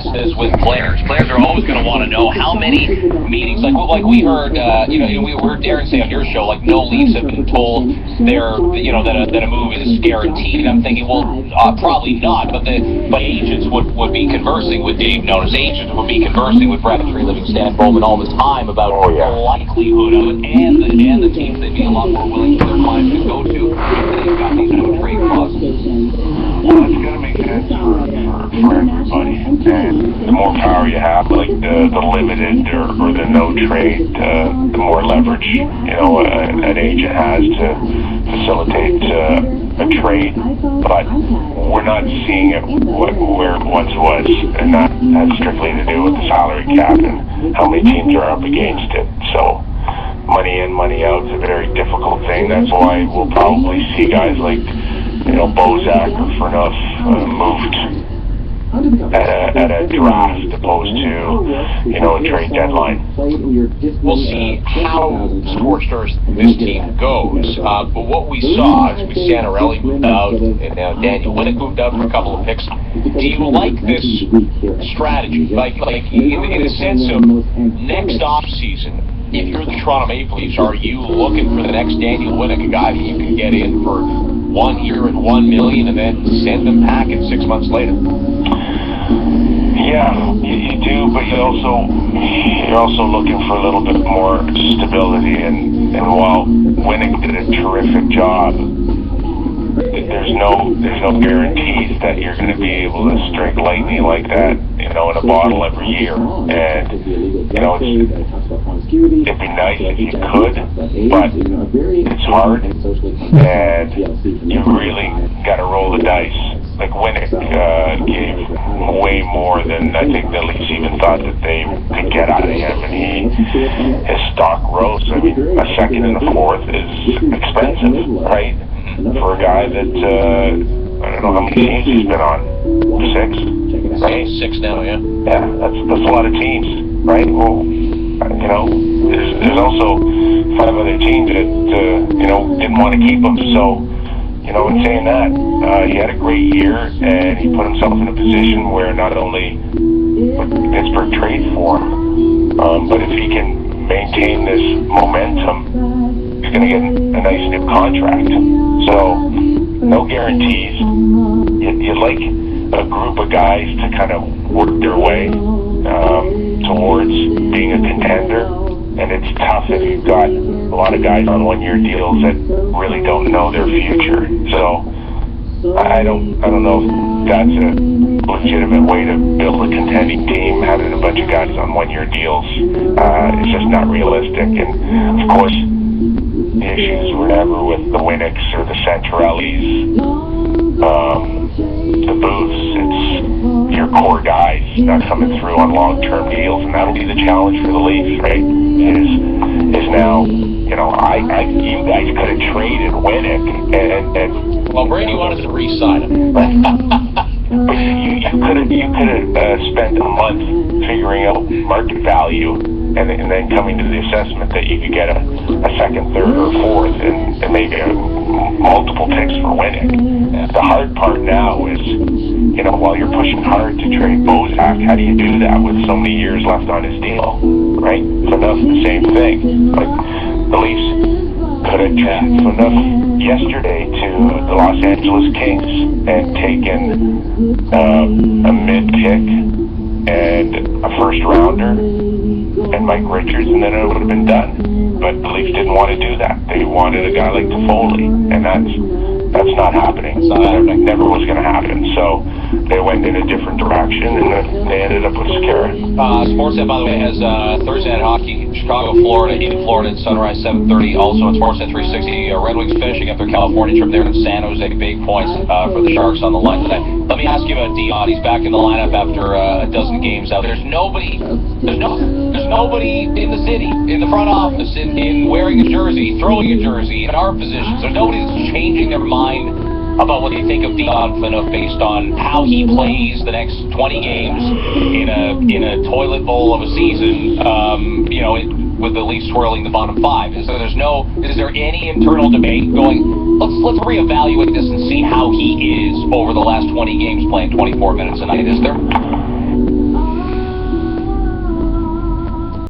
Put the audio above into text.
discuss this with players. Players are always going to want to know how many meetings, like we heard, we heard Darren say on your show, like no Leafs have been told that a move is guaranteed. I'm thinking, well, probably not, but agents would be conversing with Dave Notice. Agents would be conversing with Brad Tree-Living, Stan Bowman all the time about the likelihood of it, and the teams they'd be a lot more willing for their clients to go to if they've got these no-trade clauses. Well, it's got to make sense for everybody. And the more power you have, like the limited or the no trade, the more leverage an agent has to facilitate a trade. But we're not seeing it where it once was, and that has strictly to do with the salary cap and how many teams are up against it. So money in, money out is a very difficult thing. That's why we'll probably see guys like Bozak or Furnoff moved at a draft opposed to a trade deadline. We'll see how scorched earth this team goes. But what we saw is Santorelli moved out, and now Daniel Winnick moved out for a couple of picks. Do you like this strategy? Like in a sense of next off season, if you're the Toronto Maple Leafs, are you looking for the next Daniel Winnick, a guy that you can get in for 1 year and $1 million, and then send them packing 6 months later? Yeah, you do, but you're also looking for a little bit more stability. And while Winnick did a terrific job, there's no guarantees that you're going to be able to strike lightning like that, in a bottle every year. And it'd be nice if you could, but it's hard, and you really got to roll the dice. Like Winnick gave way more than I think the Leafs even thought that they could get out of him, and his stock rose. I mean, a second and a fourth is expensive, right? For a guy that I don't know how many teams he's been on. 6, right? 6 now, yeah. Yeah, that's a lot of teams, right? Well, there's also 5 other teams that didn't want to keep him. So, in saying that, he had a great year, and he put himself in a position where not only would Pittsburgh trade for him, but if he can maintain this momentum, he's going to get a nice new contract. So, no guarantees. You'd like a group of guys to kind of work their way towards being a contender. And it's tough if you've got a lot of guys on 1-year deals that really don't know their future. So I don't know if that's a legitimate way to build a contending team, having a bunch of guys on 1-year deals. It's just not realistic. And of course, the issues were never with the Winnicks or the Santorellis, the Booths. It's your core guys not coming through on long-term deals, and that'll be the challenge for the Leafs, right? Is now, you guys could have traded Winnick, and well, Brady wanted to re-sign him. But you could have spent a month figuring out market value, and then coming to the assessment that you could get a second, third, or fourth, and maybe multiple picks for Winnick. The hard part now is, while you're pushing hard to trade Bozak, how do you do that with so many years left on his deal, right? Fanoff, the same thing. Like, the Leafs could have traded Fanoff yesterday to the Los Angeles Kings and taken a mid-pick and a first-rounder and Mike Richards, and then it would have been done. But the Leafs didn't want to do that. They wanted a guy like Toffoli, and that's not happening. That never was going to happen. So they went in a different direction, and they ended up with Skara. Sportsnet, by the way, has Thursday Night Hockey, Chicago, Florida, in Florida, at Sunrise, 7:30. Also on Sportsnet 360, Red Wings finishing up their California trip there in San Jose. Big points for the Sharks on the line tonight. Let me ask you about Dion. He's back in the lineup after a dozen games out. There's nobody in the city, in the front office, in wearing a jersey, throwing a jersey, in our positions. There's nobody that's changing their mind about what they think of Dion Phaneuf based on how he plays the next 20 games in a toilet bowl of a season, with the Leafs swirling the bottom 5. Is there any internal debate going, let's reevaluate this and see how he is over the last 20 games playing 24 minutes a night? Is there?